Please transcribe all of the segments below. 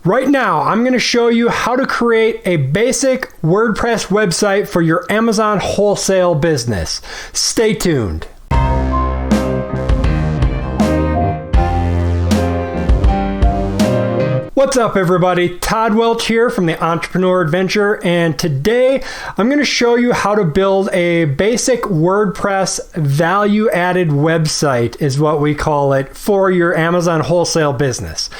Right now, I'm going to show you how to create a basic WordPress website for your Amazon wholesale business. Stay tuned. What's up, everybody? Todd Welch here from the Entrepreneur Adventure, and today I'm going to show you how to build a basic WordPress value-added website, is what we call it, for your Amazon wholesale business.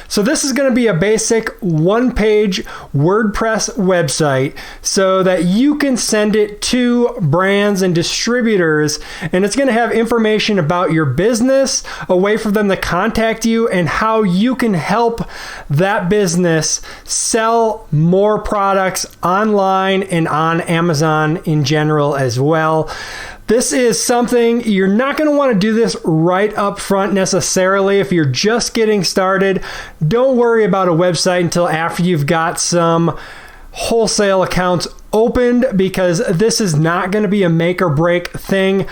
So this is going to be a basic one-page WordPress website so that you can send it to brands and distributors, and it's going to have information about your business, a way for them to contact you, and how you can help that business sell more products online and on Amazon in general as well. This is something you're not going to want to do this right up front necessarily. If you're just getting started, don't worry about a website until after you've got some wholesale accounts opened, because this is not going to be a make or break thing.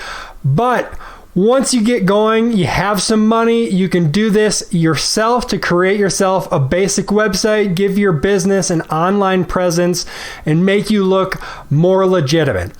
But once you get going, you have some money, you can do this yourself to create yourself a basic website, give your business an online presence, and make you look more legitimate.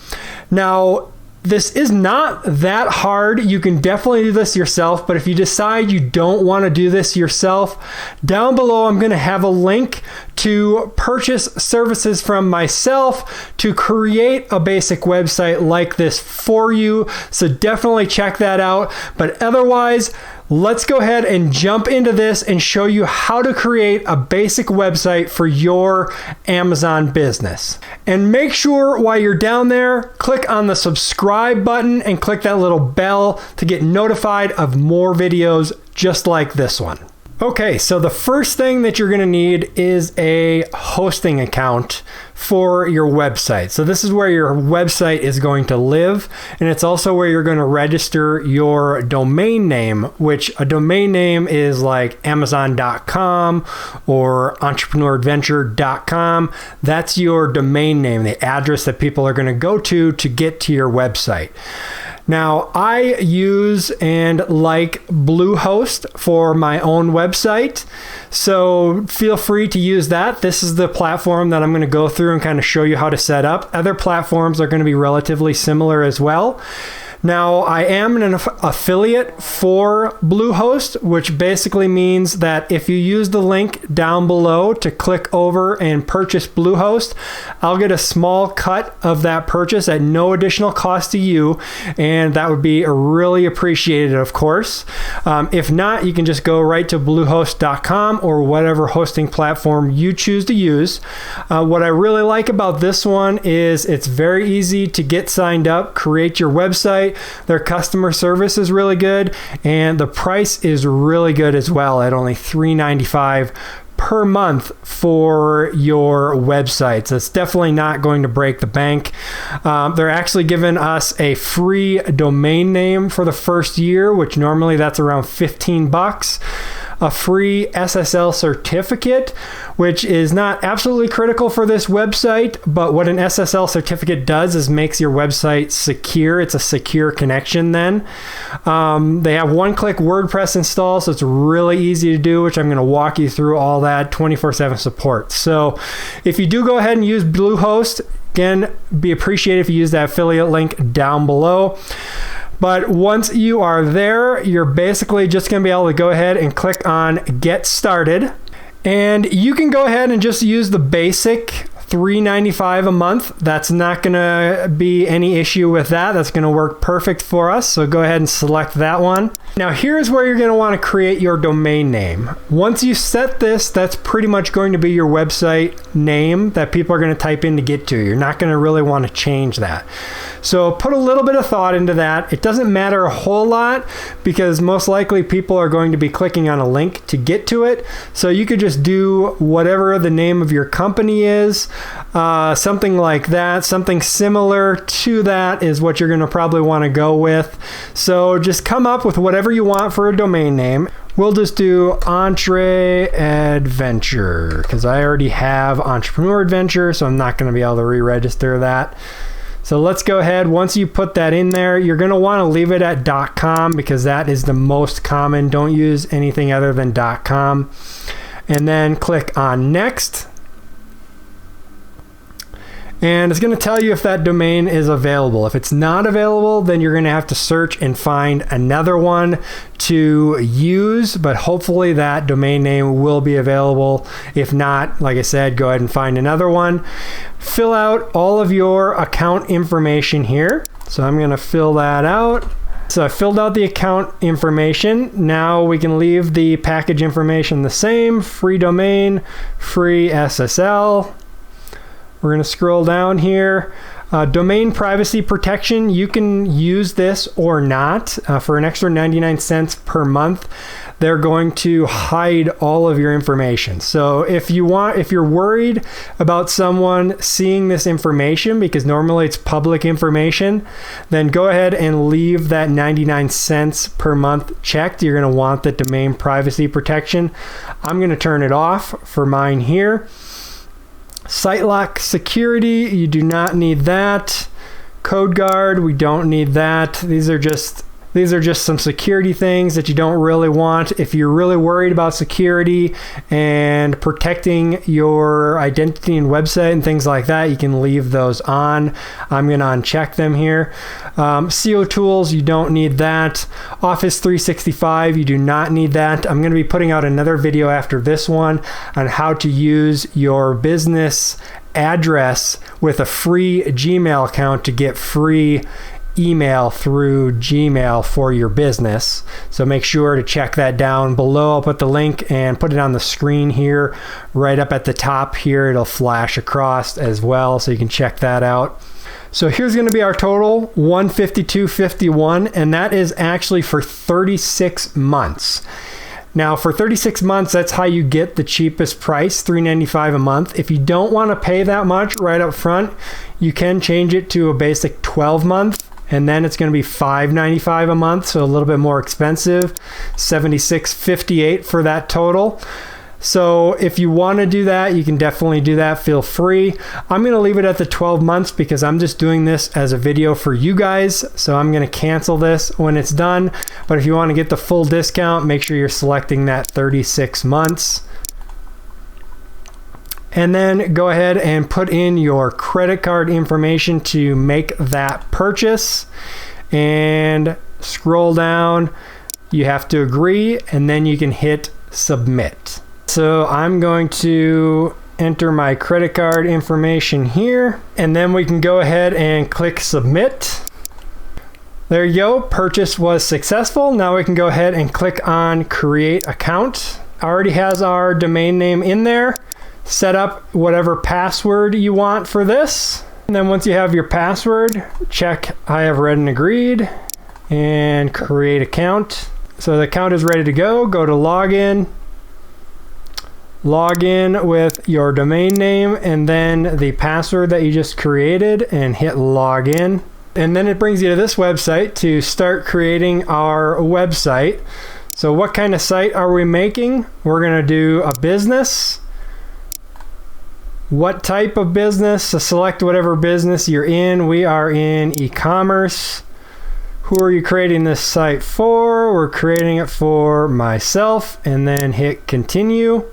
Now, this is not that hard. You can definitely do this yourself, but if you decide you don't want to do this yourself, down below I'm going to have a link to purchase services from myself to create a basic website like this for you. So definitely check that out. But otherwise, let's go ahead and jump into this and show you how to create a basic website for your Amazon business. And make sure while you're down there, click on the subscribe button and click that little bell to get notified of more videos just like this one. Okay, so the first thing that you're going to need is a hosting account for your website. So this is where your website is going to live, and it's also where you're going to register your domain name, which a domain name is like Amazon.com or EntrepreneurAdventure.com. That's your domain name, the address that people are going to go to get to your website. Now, I use and like Bluehost for my own website, so feel free to use that. This is the platform that I'm going to go through and kind of show you how to set up. Other platforms are going to be relatively similar as well. Now, I am an affiliate for Bluehost, which basically means that if you use the link down below to click over and purchase Bluehost, I'll get a small cut of that purchase at no additional cost to you, and that would be really appreciated, of course. If not, you can just go right to bluehost.com or whatever hosting platform you choose to use. What I really like about this one is it's very easy to get signed up, create your website. Their customer service is really good, and the price is really good as well at only $3.95 per month for your website. So it's definitely not going to break the bank. They're actually giving us a free domain name for the first year, which normally that's around $15. A free SSL certificate, which is not absolutely critical for this website, but what an SSL certificate does is makes your website secure. It's a secure connection then. They have one-click WordPress install, so it's really easy to do, which I'm going to walk you through all that, 24/7 support. So if you do go ahead and use Bluehost, again, be appreciated if you use that affiliate link down below. But once you are there, you're basically just going to be able to go ahead and click on Get Started. And you can go ahead and just use the basic $3.95 a month. That's not going to be any issue with that. That's going to work perfect for us. So go ahead and select that one. Now here's where you're going to want to create your domain name. Once you set this, that's pretty much going to be your website name that people are going to type in to get to. You're not going to really want to change that. So put a little bit of thought into that. It doesn't matter a whole lot because most likely people are going to be clicking on a link to get to it. So you could just do whatever the name of your company is, something like that. Something similar to that is what you're going to probably want to go with. So just come up with whatever you want for a domain name. We'll just do Entre Adventure because I already have Entrepreneur Adventure, so I'm not going to be able to re-register that. So let's go ahead. Once you put that in there, you're going to want to leave it at .com because that is the most common. Don't use anything other than .com. and then click on next. And it's going to tell you if that domain is available. If it's not available, then you're going to have to search and find another one to use, but hopefully that domain name will be available. If not, like I said, go ahead and find another one. Fill out all of your account information here. So I'm going to fill that out. So I filled out the account information. Now we can leave the package information the same. Free domain, free SSL. We're going to scroll down here. Domain privacy protection, you can use this or not. For an extra 99 cents per month, they're going to hide all of your information. So if you're worried about someone seeing this information, because normally it's public information, then go ahead and leave that 99 cents per month checked. You're going to want the domain privacy protection. I'm going to turn it off for mine here. Site lock security, you do not need that. Code guard, we don't need that. These are just some security things that you don't really want. If you're really worried about security and protecting your identity and website and things like that, you can leave those on. I'm going to uncheck them here. SEO tools, you don't need that. Office 365, you do not need that. I'm going to be putting out another video after this one on how to use your business address with a free Gmail account to get free email through Gmail for your business. So make sure to check that down below. I'll put the link and put it on the screen here, right up at the top here. It'll flash across as well, so you can check that out. So here's going to be our total, $152.51, and that is actually for 36 months. Now for 36 months, that's how you get the cheapest price, $3.95 a month. If you don't want to pay that much right up front, you can change it to a basic 12-month. And then it's going to be $5.95 a month, so a little bit more expensive, $76.58 for that total. So if you want to do that, you can definitely do that. Feel free. I'm going to leave it at the 12 months because I'm just doing this as a video for you guys. So I'm going to cancel this when it's done. But if you want to get the full discount, make sure you're selecting that 36 months. And then go ahead and put in your credit card information to make that purchase. And scroll down. You have to agree, and then you can hit submit. So I'm going to enter my credit card information here, and then we can go ahead and click submit. There you go. Purchase was successful. Now we can go ahead and click on create account. Already has our domain name in there. Set up whatever password you want for this. And then once you have your password, check I have read and agreed and create account. So the account is ready to go. Go to login. Log in with your domain name and then the password that you just created and hit login. And then it brings you to this website to start creating our website. So what kind of site are we making? We're going to do a business. What type of business? So select whatever business you're in. We are in e-commerce. Who are you creating this site for? We're creating it for myself, and then hit continue.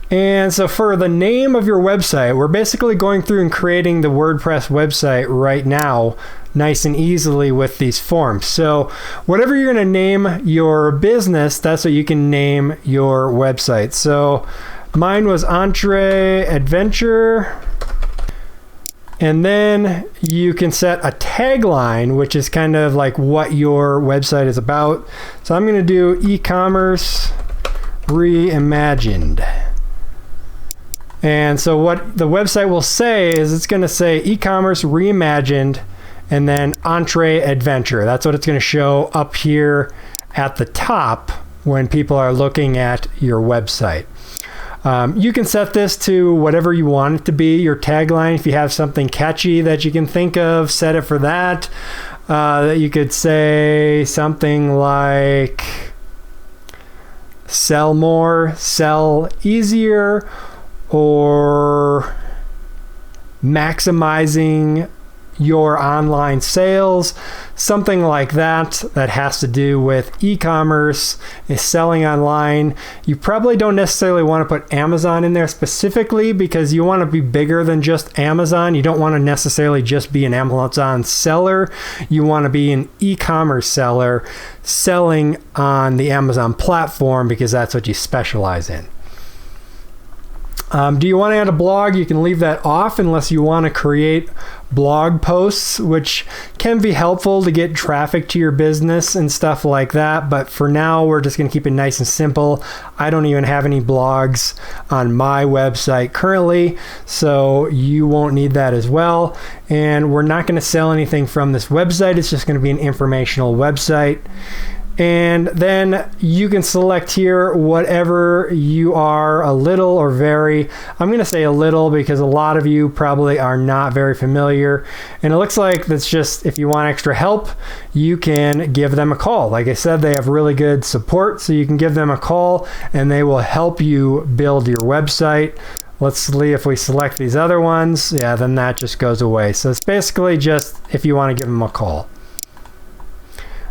And so for the name of your website, we're basically going through and creating the WordPress website right now, nice and easily with these forms. So whatever you're going to name your business, that's what you can name your website. So mine was Entree Adventure. And then you can set a tagline, which is kind of like what your website is about. So I'm going to do e-commerce reimagined. And so what the website will say is it's going to say e-commerce reimagined and then Entree Adventure. That's what it's going to show up here at the top when people are looking at your website. You can set this to whatever you want it to be, your tagline. If you have something catchy that you can think of, set it for that. You could say something like sell more, sell easier, or maximizing your online sales, something like that that has to do with e-commerce, is selling online. You probably don't necessarily want to put Amazon in there specifically because you want to be bigger than just Amazon. You don't want to necessarily just be an Amazon seller. You want to be an e-commerce seller selling on the Amazon platform because that's what you specialize in. Do you want to add a blog? You can leave that off unless you want to create blog posts, which can be helpful to get traffic to your business and stuff like that. But for now, we're just going to keep it nice and simple. I don't even have any blogs on my website currently, so you won't need that as well. And we're not going to sell anything from this website. It's just going to be an informational website. And then you can select here whatever you are, a little or very. I'm going to say a little because a lot of you probably are not very familiar. And it looks like that's just, if you want extra help, you can give them a call. Like I said, they have really good support, so you can give them a call and they will help you build your website. Let's see if we select these other ones. Yeah, then that just goes away. So it's basically just if you want to give them a call.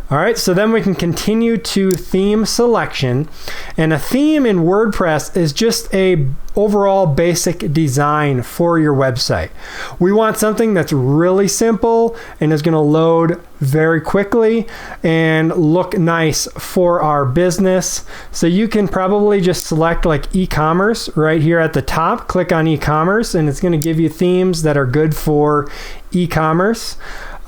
All right, so then we can continue to theme selection. And a theme in WordPress is just a overall basic design for your website. We want something that's really simple and is going to load very quickly and look nice for our business. So you can probably just select like e-commerce right here at the top, click on e-commerce, and it's going to give you themes that are good for e-commerce.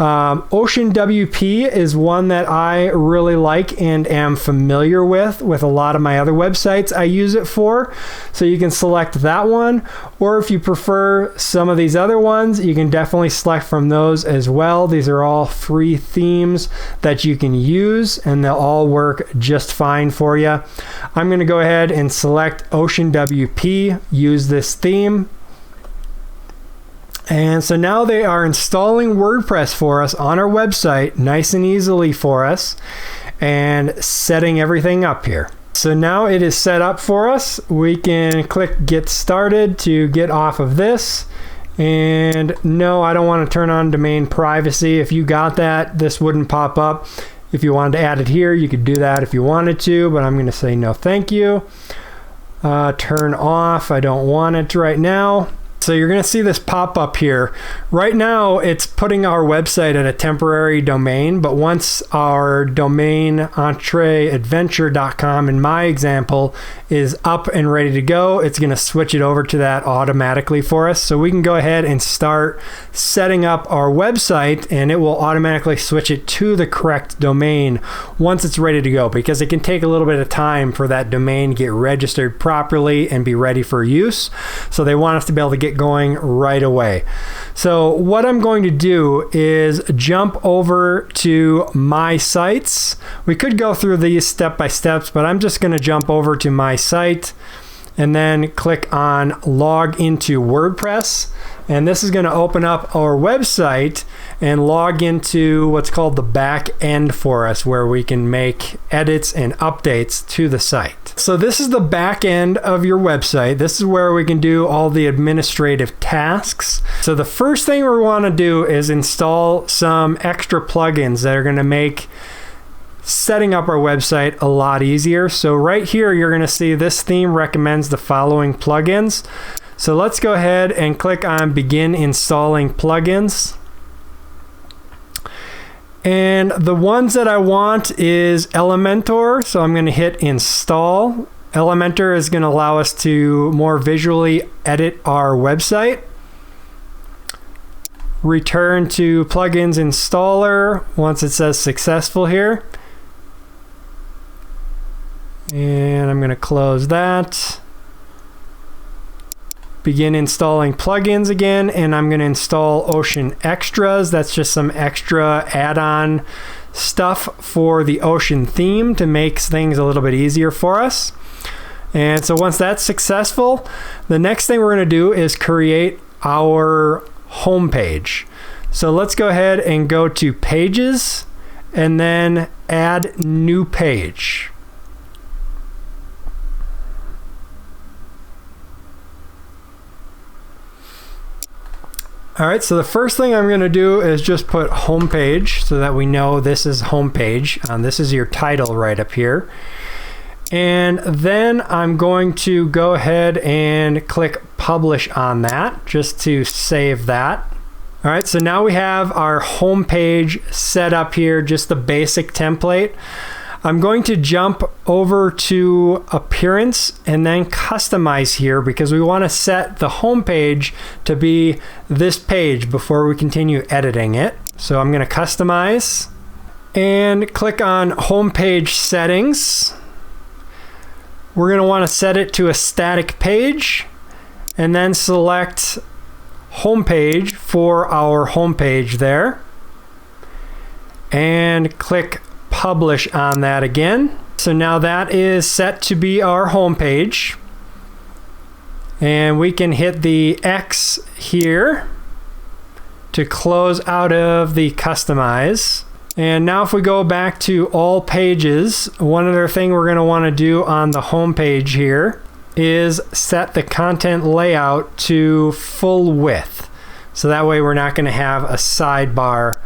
Ocean WP is one that I really like and am familiar with a lot of my other websites I use it for. So you can select that one, or if you prefer some of these other ones, you can definitely select from those as well. These are all free themes that you can use and they'll all work just fine for you. I'm going to go ahead and select Ocean WP, use this theme. And so now they are installing WordPress for us on our website, nice and easily for us, and setting everything up here. So now it is set up for us. We can click Get Started to get off of this. And no, I don't want to turn on domain privacy. If you got that, this wouldn't pop up. If you wanted to add it here, you could do that if you wanted to, but I'm going to say no thank you. Turn off, I don't want it right now. So you're going to see this pop up here. Right now, it's putting our website at a temporary domain, but once our domain entreadventure.com in my example is up and ready to go, it's going to switch it over to that automatically for us. So we can go ahead and start setting up our website and it will automatically switch it to the correct domain once it's ready to go, because it can take a little bit of time for that domain to get registered properly and be ready for use. So they want us to be able to get going right away. So what I'm going to do is jump over to my sites. We could go through these step by steps, but I'm just going to jump over to my site and then click on log into WordPress. And this is going to open up our website and log into what's called the back end for us, where we can make edits and updates to the site. So this is the back end of your website. This is where we can do all the administrative tasks. So the first thing we want to do is install some extra plugins that are going to make setting up our website a lot easier. So right here, you're going to see this theme recommends the following plugins. So let's go ahead and click on begin installing plugins. And the ones that I want is Elementor. So I'm going to hit install. Elementor is going to allow us to more visually edit our website. Return to plugins installer once it says successful here. And I'm going to close that. Begin installing plugins again, and I'm going to install Ocean Extras. That's just some extra add-on stuff for the Ocean theme to make things a little bit easier for us. And so once that's successful, the next thing we're going to do is create our home page. So let's go ahead and go to Pages and then Add New Page. All right, so the first thing I'm going to do is just put homepage so that we know this is homepage. This is your title right up here. And then I'm going to go ahead and click publish on that just to save that. All right, so now we have our homepage set up here, just the basic template. I'm going to jump over to appearance and then customize here because we want to set the home page to be this page before we continue editing it. So I'm going to customize and click on homepage settings. We're going to want to set it to a static page and then select homepage for our homepage there and click publish on that again. So now that is set to be our home page, and we can hit the X here to close out of the customize. And now if we go back to all pages, one other thing we're going to want to do on the home page here is set the content layout to full width. So that way we're not going to have a sidebar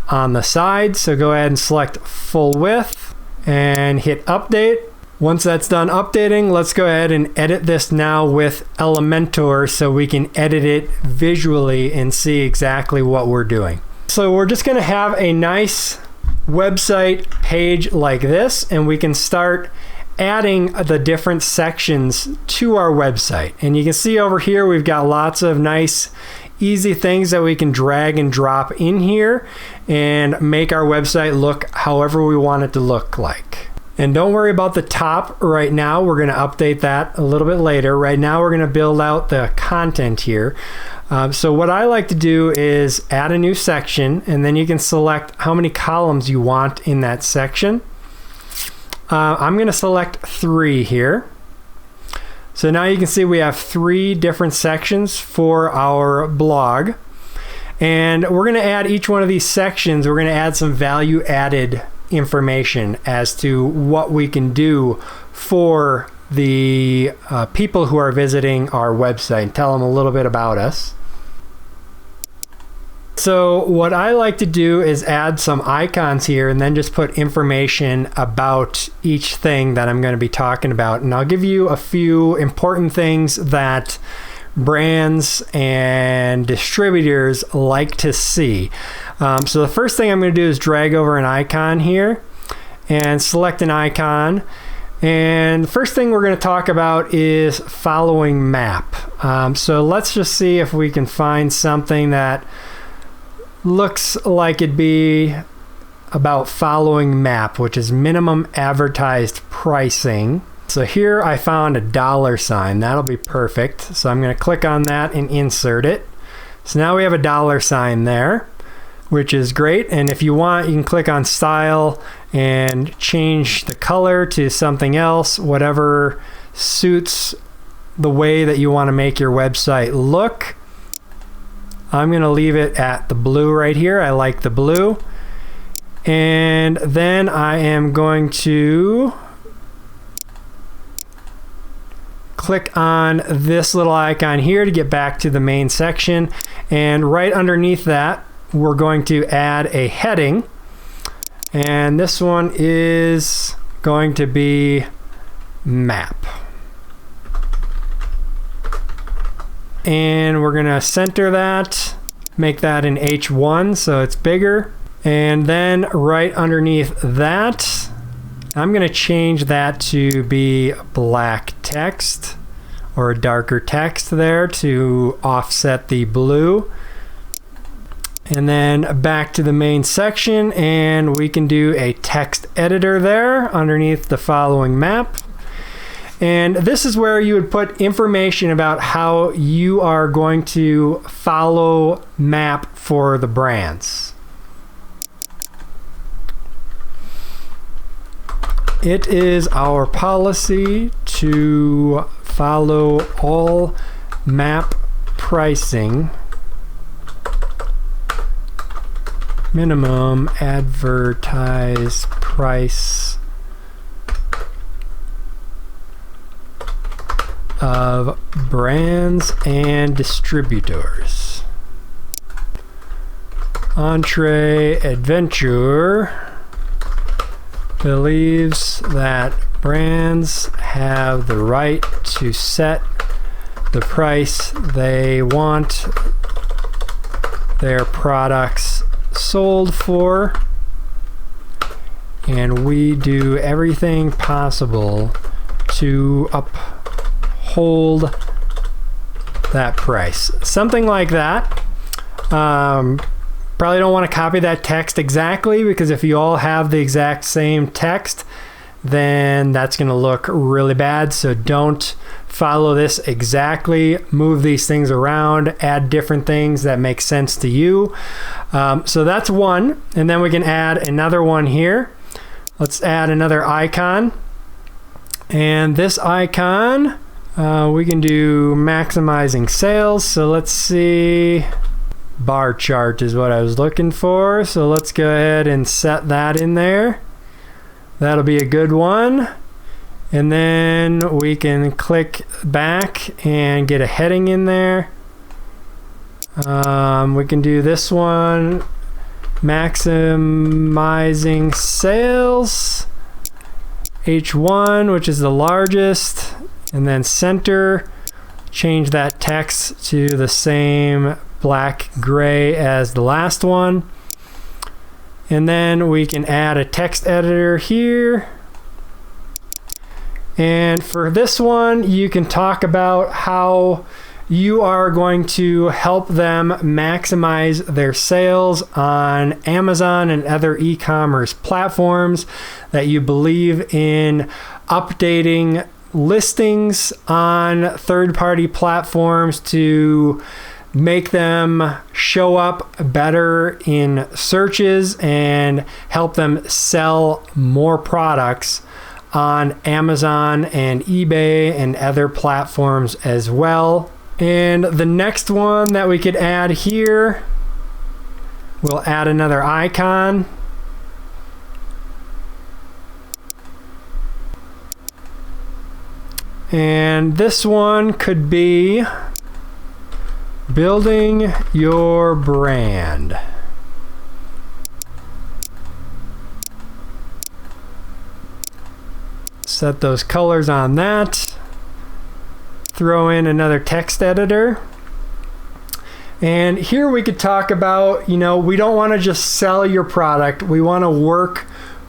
on the side. So go ahead and select full width and hit update. Once that's done updating, let's go ahead and edit this now with Elementor so we can edit it visually and see exactly what we're doing. So we're just going to have a nice website page like this, and we can start adding the different sections to our website. And you can see over here we've got lots of nice easy things that we can drag and drop in here and make our website look however we want it to look like. And don't worry about the top right now. We're going to update that a little bit later. Right now we're going to build out the content here. So what I like to do is add a new section, and then you can select how many columns you want in that section. I'm going to select 3 here. So now you can see we have 3 different sections for our blog. And we're going to add each one of these sections, we're going to add some value added information as to what we can do for the people who are visiting our website and tell them a little bit about us. So what I like to do is add some icons here and then just put information about each thing that I'm going to be talking about. And I'll give you a few important things that brands and distributors like to see. So the first thing I'm going to do is drag over an icon here and select an icon. And the first thing we're going to talk about is following map. So let's just see if we can find something that looks like it'd be about following map, which is minimum advertised pricing. So here I found a $sign. That'll be perfect. So I'm going to click on that and insert it. So now we have a $sign there, which is great. And if you want, you can click on style and change the color to something else, whatever suits the way that you want to make your website look. I'm going to leave it at the blue right here. I like the blue. And then I am going to click on this little icon here to get back to the main section. And right underneath that, we're going to add a heading. And this one is going to be map. And we're going to center that, make that an H1 so it's bigger. And then right underneath that, I'm going to change that to be black text or a darker text there to offset the blue. And then back to the main section, and we can do a text editor there underneath the following map. And this is where you would put information about how you are going to follow map for the brands. It is our policy to follow all map pricing, minimum advertised price of brands and distributors. Entree Adventure believes that brands have the right to set the price they want their products sold for, and we do everything possible to uphold that price. Something like that. Probably don't want to copy that text exactly, because if you all have the exact same text, then that's going to look really bad. So don't follow this exactly. Move these things around, add different things that make sense to you. So that's one. And then we can add another one here. Let's add another icon. And this icon, we can do maximizing sales. So let's see. Bar chart is what I was looking for. So let's go ahead and set that in there. That'll be a good one. And then we can click back and get a heading in there. We can do this one, maximizing sales, H1, which is the largest, and then center, change that text to the same black gray as the last one. And then we can add a text editor here. And for this one, you can talk about how you are going to help them maximize their sales on Amazon and other e-commerce platforms, that you believe in updating listings on third-party platforms to make them show up better in searches and help them sell more products on Amazon and eBay and other platforms as well. And the next one that we could add here, we'll add another icon. And this one could be building your brand. Set those colors on that. Throw in another text editor. And here we could talk about, we don't want to just sell your product. We want to work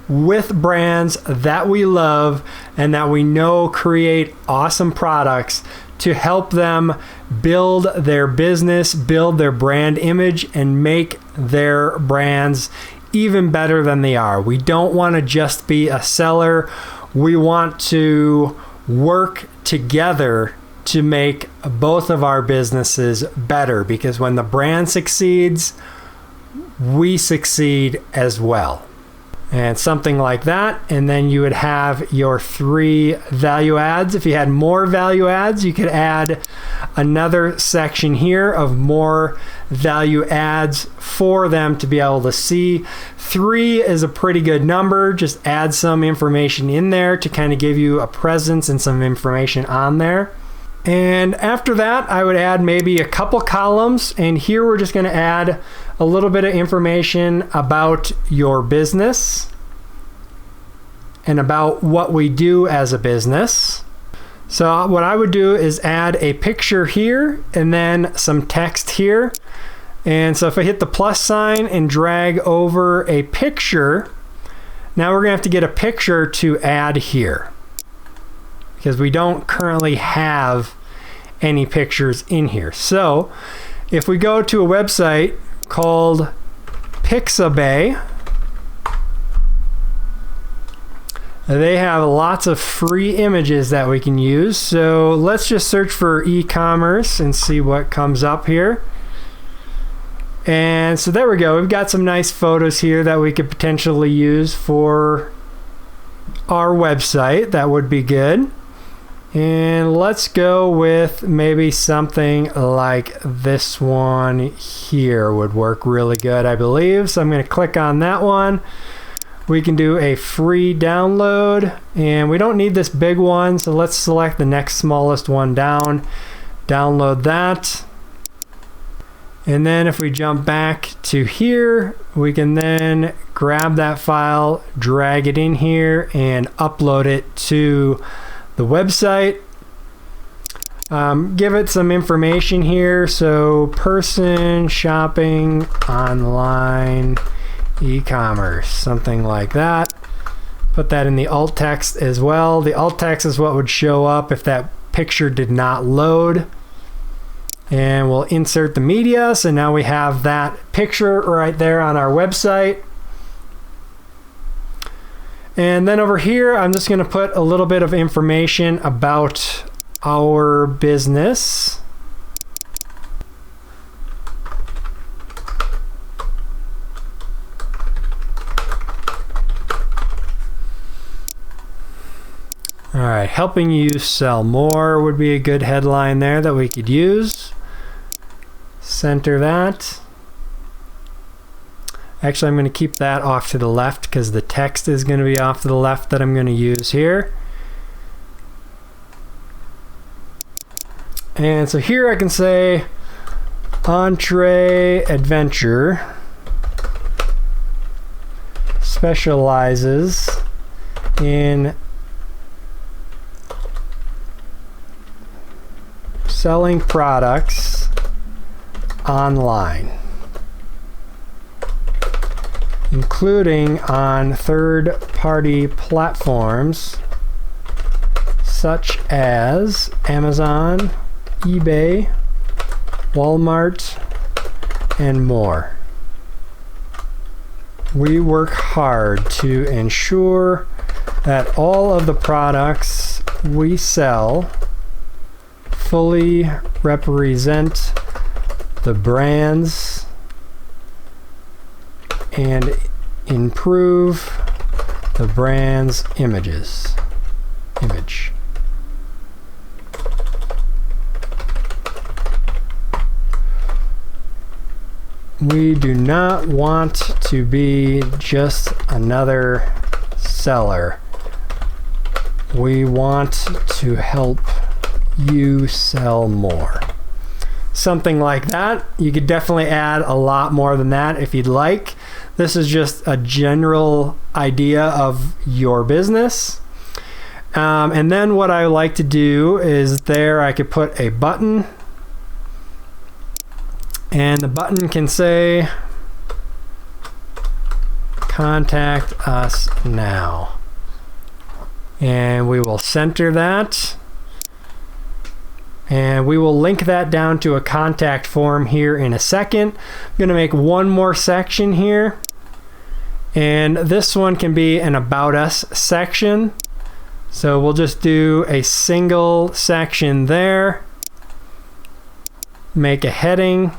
with brands that we love and that we know create awesome products to help them build their business, build their brand image, and make their brands even better than they are. We don't want to just be a seller. We want to work together to make both of our businesses better, because when the brand succeeds, we succeed as well. And something like that. And then you would have your 3 value adds. If you had more value adds, you could add another section here of more value adds for them to be able to see. 3 is a pretty good number. Just add some information in there to kind of give you a presence and some information on there. And after that, I would add maybe a couple columns. And here we're just going to add a little bit of information about your business and about what we do as a business. So what I would do is add a picture here and then some text here. And so if I hit the plus sign and drag over a picture, now we're going to have to get a picture to add here, because we don't currently have any pictures in here. So if we go to a website called Pixabay, they have lots of free images that we can use. So let's just search for e-commerce and see what comes up here. And so there we go. We've got some nice photos here that we could potentially use for our website. That would be good. And let's go with maybe something like this one here would work really good, I believe. So I'm going to click on that one. We can do a free download, and we don't need this big one, so let's select the next smallest one down. Download that. And then if we jump back to here, we can then grab that file, drag it in here, and upload it to the website. Give it some information here. So person shopping online e-commerce, something like that. Put that in the alt text as well. The alt text is what would show up if that picture did not load. And we'll insert the media. So now we have that picture right there on our website. And then over here, I'm just going to put a little bit of information about our business. All right, helping you sell more would be a good headline there that we could use. Center that. Actually, I'm going to keep that off to the left because the text is going to be off to the left that I'm going to use here. And so here I can say Entree Adventure specializes in selling products online, including on third-party platforms such as Amazon, eBay, Walmart, and more. We work hard to ensure that all of the products we sell fully represent the brands and improve the brand's image. We do not want to be just another seller. We want to help you sell more. Something like that. You could definitely add a lot more than that if you'd like. This is just a general idea of your business. And then what I like to do is there I could put a button. And the button can say, contact us now. And we will center that. And we will link that down to a contact form here in a second. I'm going to make one more section here. And this one can be an About Us section. So we'll just do a single section there. Make a heading.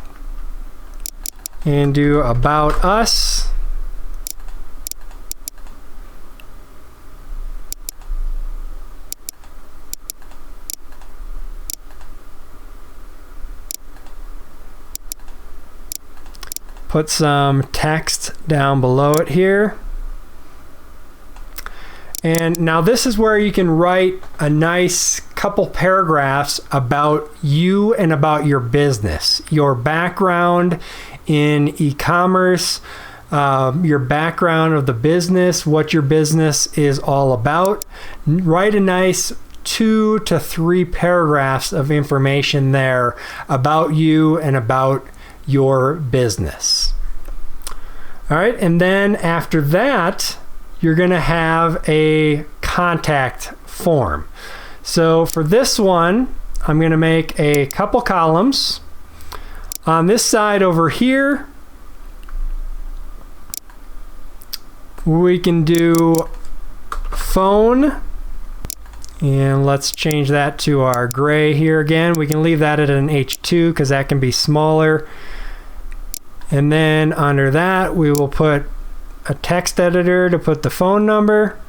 And do About Us. Put some text down below it here. And now this is where you can write a nice couple paragraphs about you and about your business, your background in e-commerce, your background of the business, what your business is all about. Write a nice 2 to 3 paragraphs of information there about you and about your business. All right, and then after that, you're going to have a contact form. So for this one, I'm going to make a couple columns. On this side over here, we can do phone. And let's change that to our gray here again. We can leave that at an H2 because that can be smaller. And then under that, we will put a text editor to put the phone number.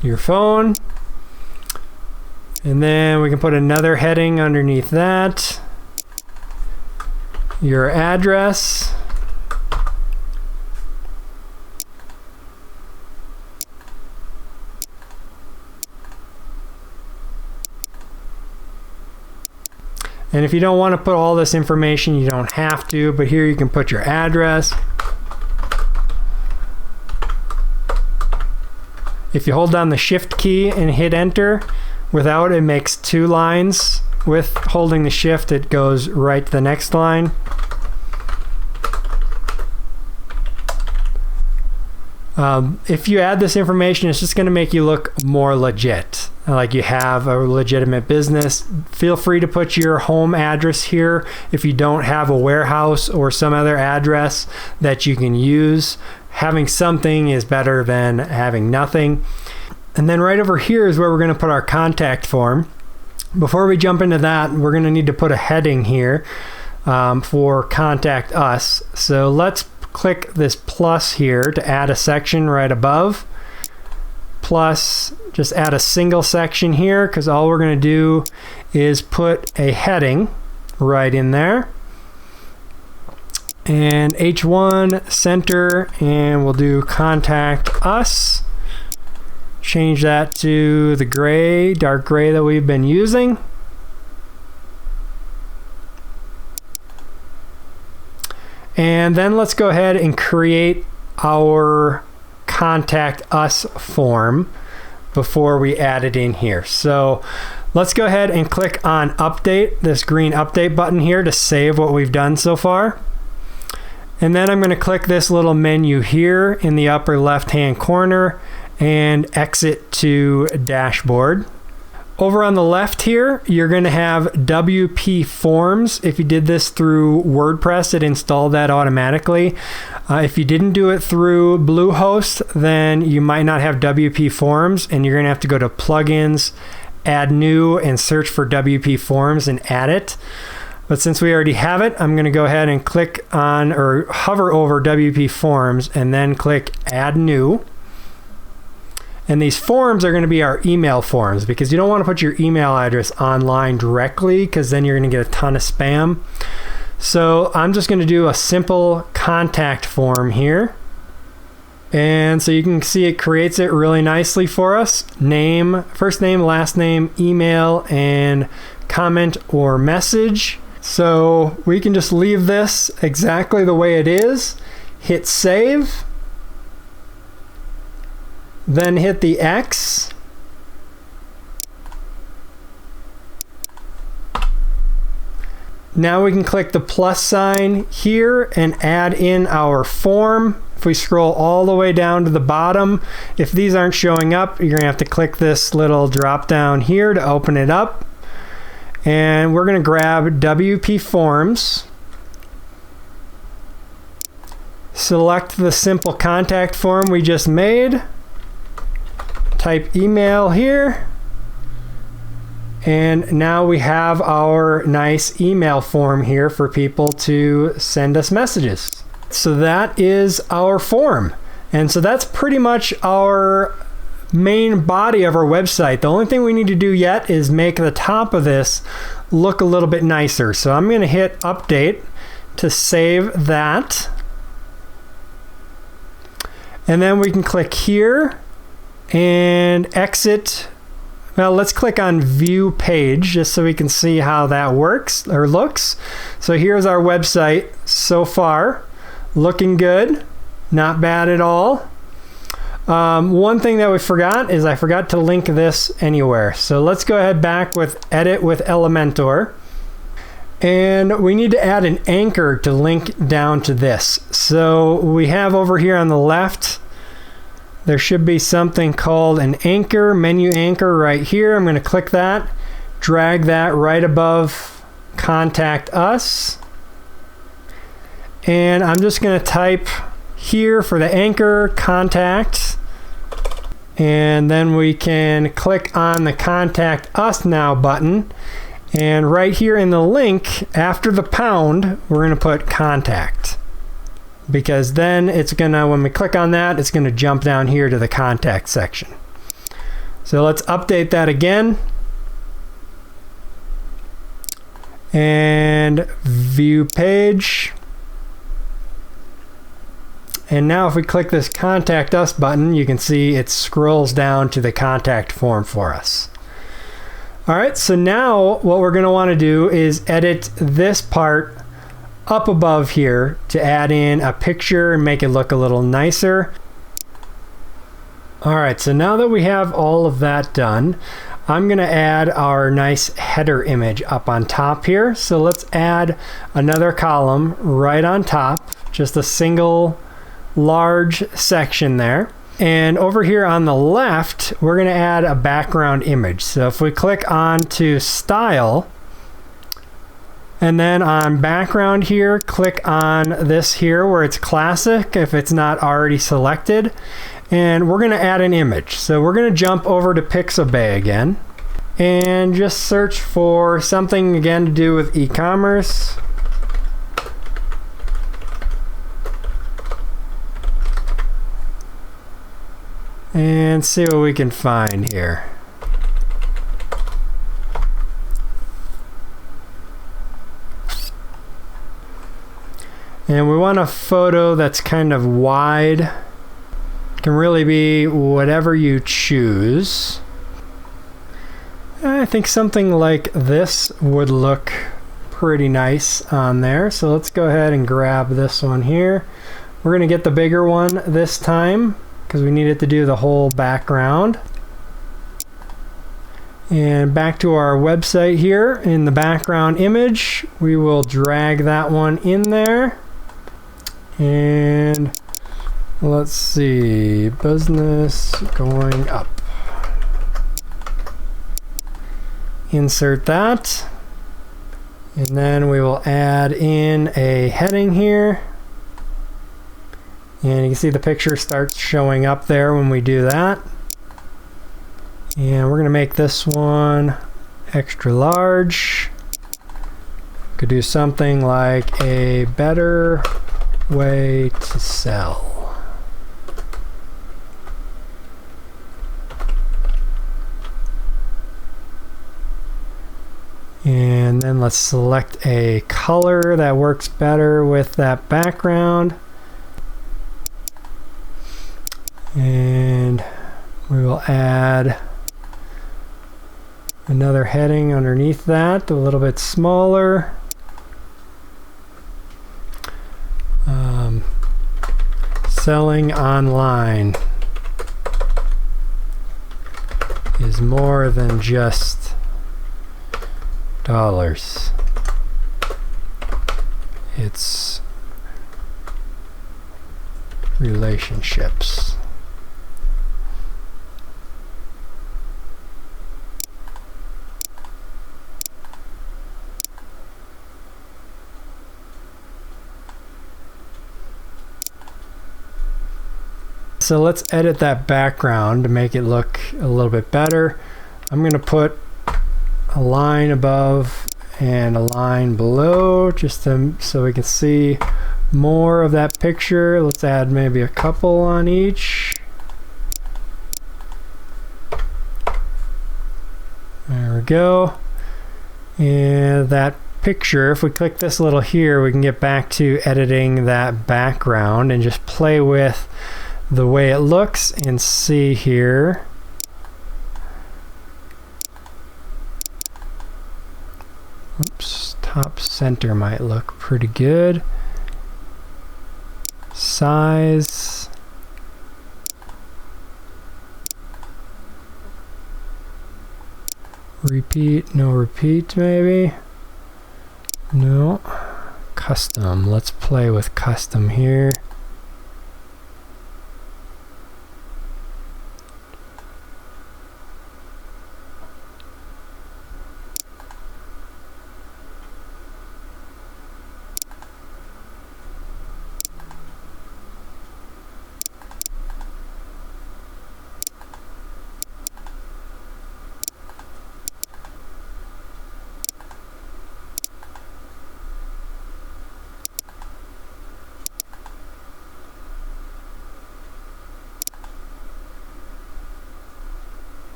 Your phone. And then we can put another heading underneath that. Your address. And if you don't want to put all this information, you don't have to, but here you can put your address. If you hold down the Shift key and hit enter, without it makes 2 lines. With holding the Shift, it goes right to the next line. If you add this information, it's just going to make you look more legit, like you have a legitimate business. Feel free to put your home address here if you don't have a warehouse or some other address that you can use. Having something is better than having nothing. And then right over here is where we're going to put our contact form. Before we jump into that, we're going to need to put a heading here for Contact Us. So let's click this plus here to add a section right above. Plus, just add a single section here because all we're going to do is put a heading right in there. And H1 center, and we'll do Contact Us. Change that to the gray, dark gray that we've been using. And then let's go ahead and create our Contact Us form before we add it in here. So let's go ahead and click on Update, this green Update button here to save what we've done so far. And then I'm going to click this little menu here in the upper left-hand corner and exit to Dashboard. Over on the left here, you're going to have WP Forms. If you did this through WordPress, it installed that automatically. If you didn't do it through Bluehost, then you might not have WP Forms, and you're going to have to go to Plugins, Add New, and search for WP Forms and add it. But since we already have it, I'm going to go ahead and click on or hover over WP Forms and then click Add New. And these forms are going to be our email forms because you don't want to put your email address online directly because then you're going to get a ton of spam. So I'm just going to do a simple contact form here. And so you can see it creates it really nicely for us. Name, first name, last name, email, and comment or message. So we can just leave this exactly the way it is. Hit save. Then hit the X. Now we can click the plus sign here and add in our form. If we scroll all the way down to the bottom, if these aren't showing up, you're going to have to click this little drop down here to open it up. And we're going to grab WP Forms. Select the simple contact form we just made. Type email here. And now we have our nice email form here for people to send us messages. So that is our form. And so that's pretty much our main body of our website. The only thing we need to do yet is make the top of this look a little bit nicer. So I'm going to hit update to save that. And then we can click here and exit. Well, let's click on View Page just so we can see how that works or looks. So here's our website so far. Looking good. Not bad at all. One thing that we forgot is I forgot to link this anywhere. So let's go ahead back with Edit with Elementor. And we need to add an anchor to link down to this. So we have over here on the left, there should be something called an anchor, menu anchor right here. I'm going to click that, drag that right above Contact Us. And I'm just going to type here for the anchor, contact. And then we can click on the Contact Us Now button. And right here in the link, after the pound, we're going to put contact. Because then it's going to, when we click on that, it's going to jump down here to the contact section. So let's update that again. And view page. And now if we click this Contact Us button, you can see it scrolls down to the contact form for us. All right, so now what we're going to want to do is edit this part up above here to add in a picture and make it look a little nicer. All right, so now that we have all of that done, I'm going to add our nice header image up on top here. So let's add another column right on top, just a single large section there. And over here on the left, we're going to add a background image. So if we click on to Style, and then on Background here, click on this here where it's Classic if it's not already selected. And we're going to add an image. So we're going to jump over to Pixabay again and just search for something again to do with e-commerce. And see what we can find here. And we want a photo that's kind of wide. It can really be whatever you choose. I think something like this would look pretty nice on there. So let's go ahead and grab this one here. We're going to get the bigger one this time, because we need it to do the whole background. And back to our website here, in the background image, we will drag that one in there. And let's see, business going up. Insert that. And then we will add in a heading here. And you can see the picture starts showing up there when we do that. And we're going to make this one extra large. Could do something like a better way to sell. And then let's select a color that works better with that background. And we will add another heading underneath that, a little bit smaller. Selling online is more than just dollars. It's relationships. So let's edit that background to make it look a little bit better. I'm going to put a line above and a line below just so we can see more of that picture. Let's add maybe a couple on each. There we go. And that picture, if we click this little here, we can get back to editing that background and just play with the way it looks and see here. Oops, top center might look pretty good. Size. Repeat, no repeat maybe. No. Custom, let's play with custom here.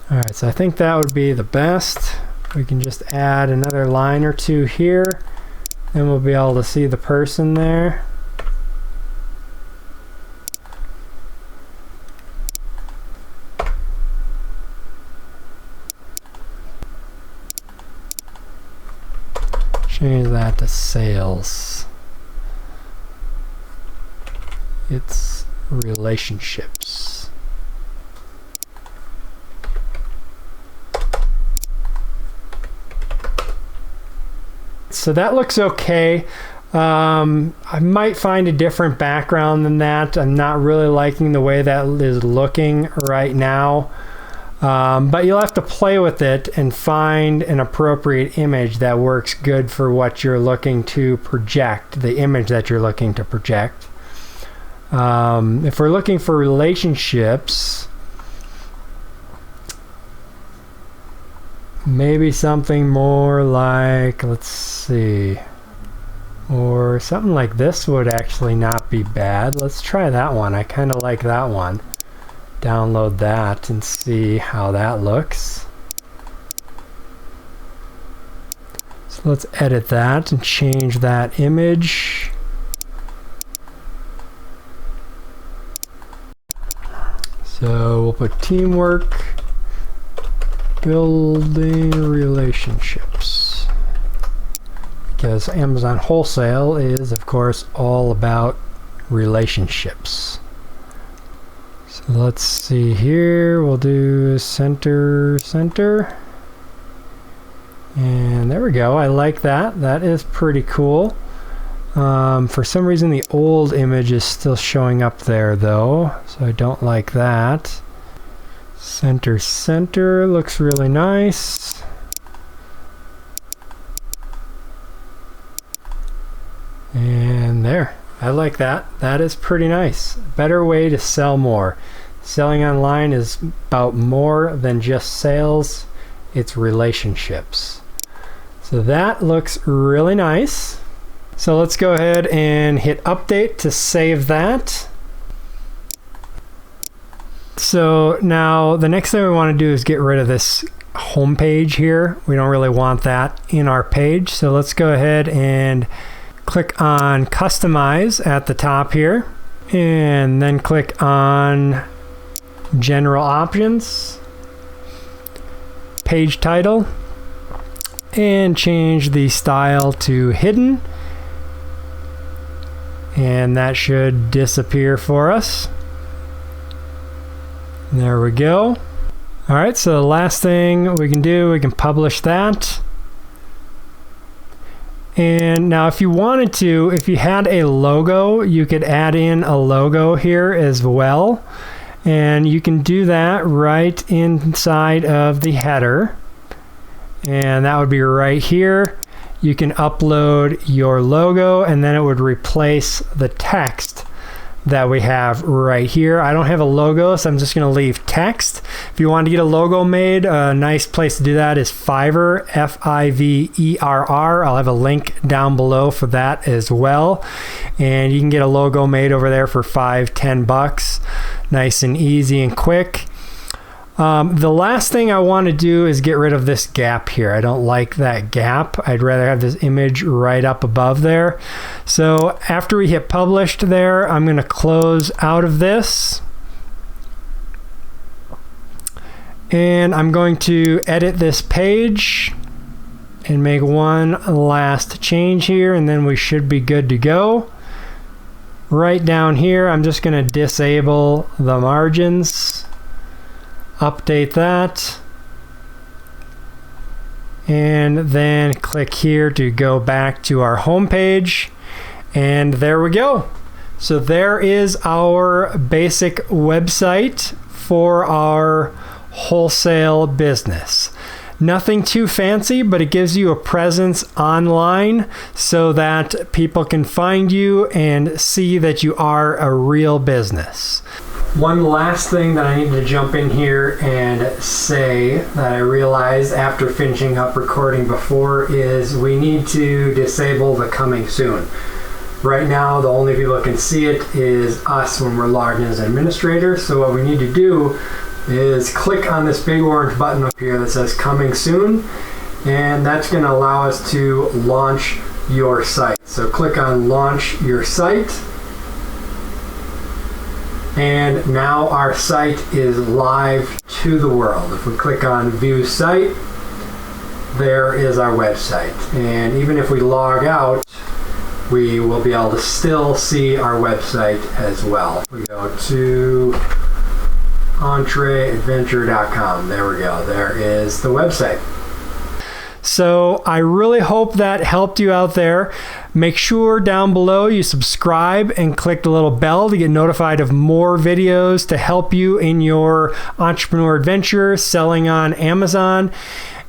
Alright, so I think that would be the best. We can just add another line or two here, and we'll be able to see the person there. change that to sales. It's relationships. So that looks okay. I might find a different background than that. I'm not really liking the way that is looking right now. But you'll have to play with it and find an appropriate image that works good for what you're looking to project, the image that you're looking to project. If we're looking for relationships, maybe something more like, let's see, or something like this would actually not be bad. Let's try that one. I kind of like that one. Download that and see how that looks. So let's edit that and change that image. So we'll put teamwork, building relationships, because Amazon Wholesale is, of course, all about relationships. So let's see here. We'll do center. And there we go. I like that. That is pretty cool. For some reason, the old image is still showing up there, though, so I don't like that. Center looks really nice. And there. I like that. That is pretty nice. Better way to sell more. Selling online is about more than just sales. It's relationships. So that looks really nice. So let's go ahead and hit update to save that. So now the next thing we want to do is get rid of this home page here. We don't really want that in our page. So let's go ahead and click on Customize at the top here, and then click on General Options, Page Title, and change the style to Hidden. And that should disappear for us. There we go. All right, so the last thing we can do, we can publish that. And now if you wanted to, if you had a logo, you could add in a logo here as well. And you can do that right inside of the header. And that would be right here. You can upload your logo, and then it would replace the text that we have right here. I don't have a logo, so I'm just going to leave text. If you want to get a logo made, a nice place to do that is Fiverr, Fiverr. I'll have a link down below for that as well. And you can get a logo made over there for $5-10. Nice and easy and quick. The last thing I want to do is get rid of this gap here. I don't like that gap. I'd rather have this image right up above there. So after we hit published there, I'm going to close out of this. And I'm going to edit this page and make one last change here, and then we should be good to go. Right down here, I'm just going to disable the margins. Update that, and then click here to go back to our home page, and there we go. So there is our basic website for our wholesale business. Nothing too fancy, but it gives you a presence online so that people can find you and see that you are a real business. One last thing that I need to jump in here and say that I realized after finishing up recording before is we need to disable the coming soon. Right now, the only people that can see it is us when we're logged in as administrators. So what we need to do is click on this big orange button up here that says coming soon, and that's going to allow us to launch your site. So click on launch your site. And now our site is live to the world. If we click on View Site, there is our website. And even if we log out, we will be able to still see our website as well. We go to entreadventure.com. There we go. There is the website. So I really hope that helped you out there. Make sure down below you subscribe and click the little bell to get notified of more videos to help you in your entrepreneur adventure selling on Amazon.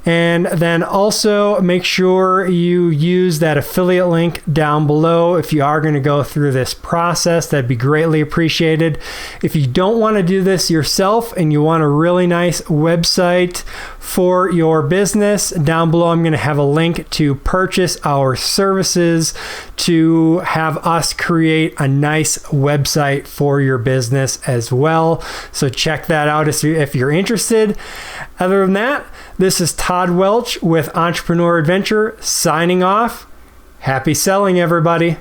And then also make sure you use that affiliate link down below if you are going to go through this process. That'd be greatly appreciated. If you don't want to do this yourself and you want a really nice website for your business, down below I'm going to have a link to purchase our services to have us create a nice website for your business as well. So check that out if you're interested. Other than that, this is Todd Welch with Entrepreneur Adventure signing off. Happy selling, everybody.